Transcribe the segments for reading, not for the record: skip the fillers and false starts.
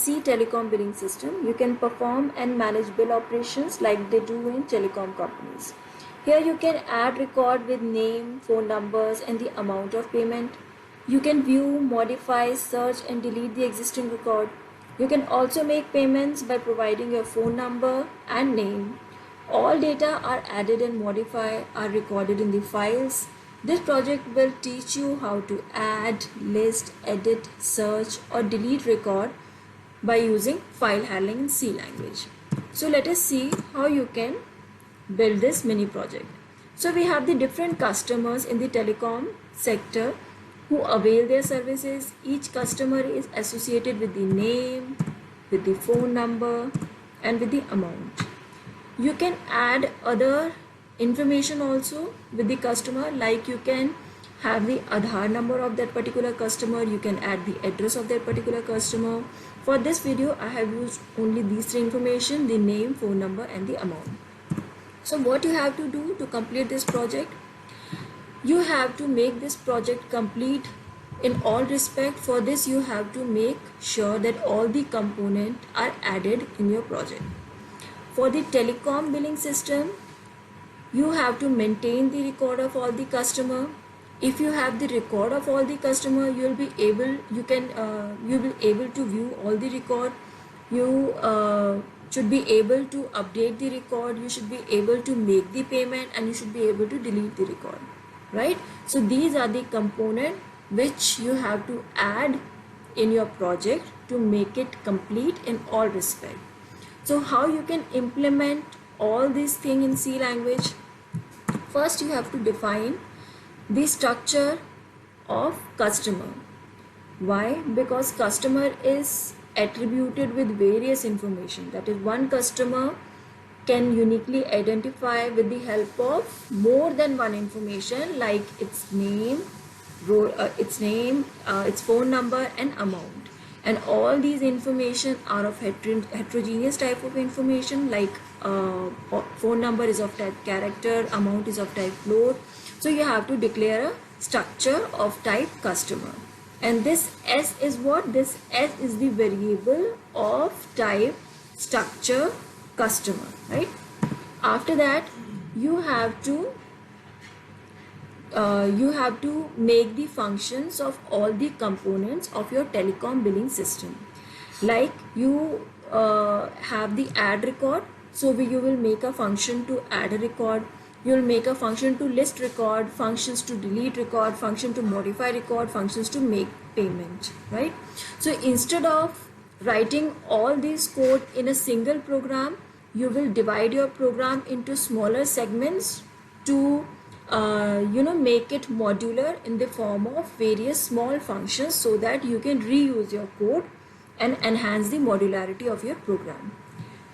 See telecom billing system, you can perform and manage bill operations like they do in telecom companies. Here you can add record with name, phone numbers and the amount of payment. You can view, modify, search and delete the existing record. You can also make payments by providing your phone number and name. All data are added and modified, are recorded in the files. This project will teach you how to add, list, edit, search or delete record by using file handling in C language. So let us see how you can build this mini project. So we have the different customers in the telecom sector who avail their services. Each customer is associated with the name, with the phone number and with the amount. You can add other information also with the customer, like you can have the Aadhaar number of that particular customer, you can add the address of that particular customer. For this video I have used only these three information, the name, phone number and the amount. So what you have to do to complete this project, you have to make this project complete in all respect. For this you have to make sure that all the components are added in your project. For the telecom billing system, you have to maintain the record of all the customer. If you have the record of all the customer, you will be able to view all the record. You should be able to update the record, you should be able to make the payment and you should be able to delete the record, right? So these are the components which you have to add in your project to make it complete in all respect. So how you can implement all these things in C language? First you have to define the structure of customer. Why? Because customer is attributed with various information. That is, one customer can uniquely identify with the help of more than one information, like its name, its phone number and amount. And all these information are of heterogeneous type of information, like phone number is of type character, amount is of type float. So you have to declare a structure of type customer. And this S is what? This S is the variable of type structure customer, right? After that you have to make the functions of all the components of your telecom billing system. Like you have the add record, so you will make a function to add a record. You will make a function to list record, functions to delete record, function to modify record, functions to make payment, right? So instead of writing all these code in a single program, you will divide your program into smaller segments to make it modular in the form of various small functions, so that you can reuse your code and enhance the modularity of your program.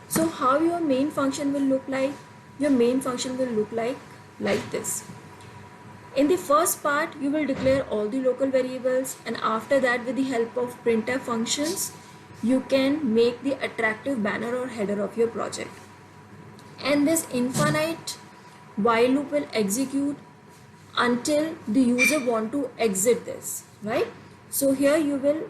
So how your main function will look like? Your main function will look like this. In the first part you will declare all the local variables, and after that with the help of printf functions you can make the attractive banner or header of your project. And this infinite while loop will execute until the user want to exit this, right? So here you will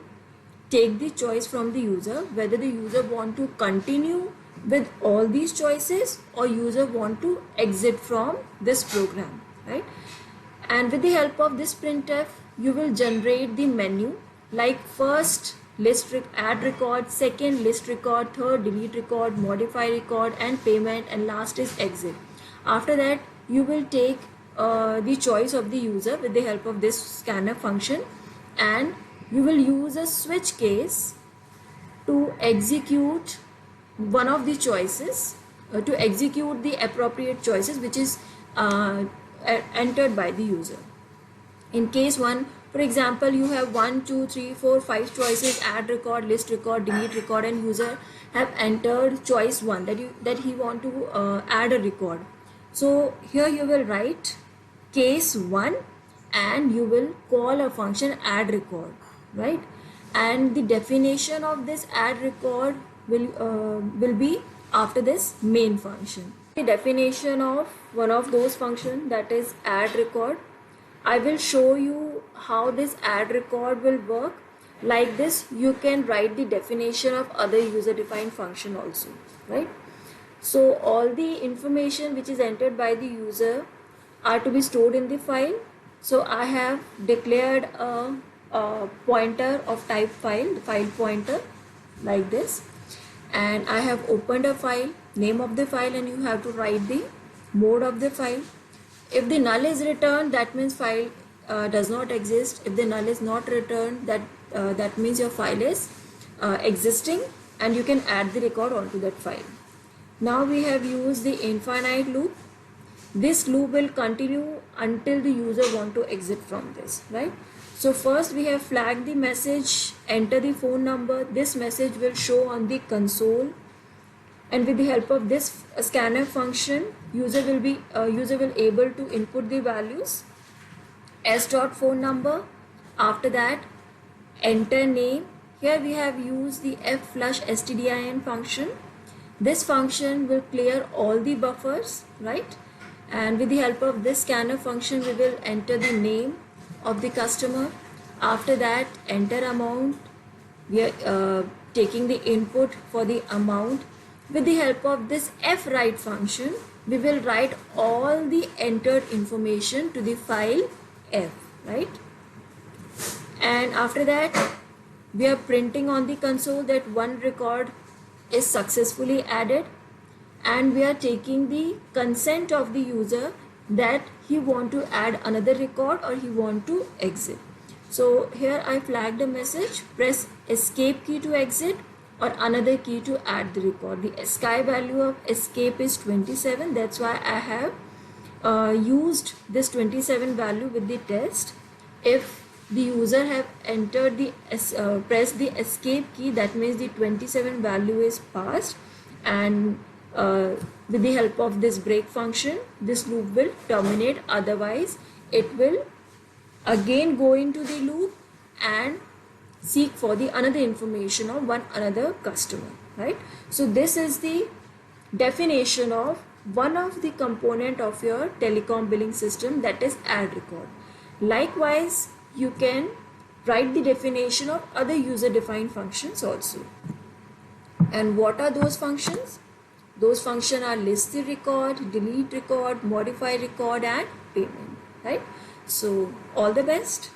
take the choice from the user, whether the user want to continue with all these choices or user want to exit from this program, right? And with the help of this printf you will generate the menu, like first add record, second list record, third delete record, modify record and payment, and last is exit. After that you will take the choice of the user with the help of this scanf function, and you will use a switch case to execute one of the choices, to execute the appropriate choices which is entered by the user. In case 1, for example, you have 1, 2, 3, 4, 5 choices: add record, list record, delete record, and user have entered choice 1, that he want to add a record. So here you will write case 1 and you will call a function add record, right? And the definition of this add record will be after this main function. The definition of one of those functions, that is add record. I will show you how this add record will work Like this, you can write the definition of other user defined function also, right? So all the information which is entered by the user are to be stored in the file. So I have declared a pointer of type file, the file pointer, like this, and I have opened a file, name of the file, and you have to write the mode of the file. If the null is returned, that means file does not exist. If the null is not returned, that means your file is existing, and you can add the record onto that file. Now we have used the infinite loop. This loop will continue until the user want to exit from this, right? So first we have flagged the message, enter the phone number. This message will show on the console, and with the help of this scanner function, user will able to input the values s dot phone number. After that, enter name. Here we have used the f flush stdin function. This function will clear all the buffers, right? And with the help of this scanner function, we will enter the name of the customer. After that, enter amount. We are taking the input for the amount. With the help of this fwrite function, we will write all the entered information to the file f, right? And after that, we are printing on the console that one record is successfully added, and we are taking the consent of the user that he want to add another record or he want to exit. So here I flagged a message, press escape key to exit or another key to add the record. The sky value of escape is 27, that's why I have used this 27 value with the test. If the user have entered the pressed the escape key, that means the 27 value is passed, and with the help of this break function, this loop will terminate. Otherwise it will again go into the loop and seek for the another information of one another customer, right? So this is the definition of one of the component of your telecom billing system, that is add record. Likewise, you can write the definition of other user defined functions also. And what are those functions? Those functions are list the record, delete record, modify record, and payment, right? So all the best.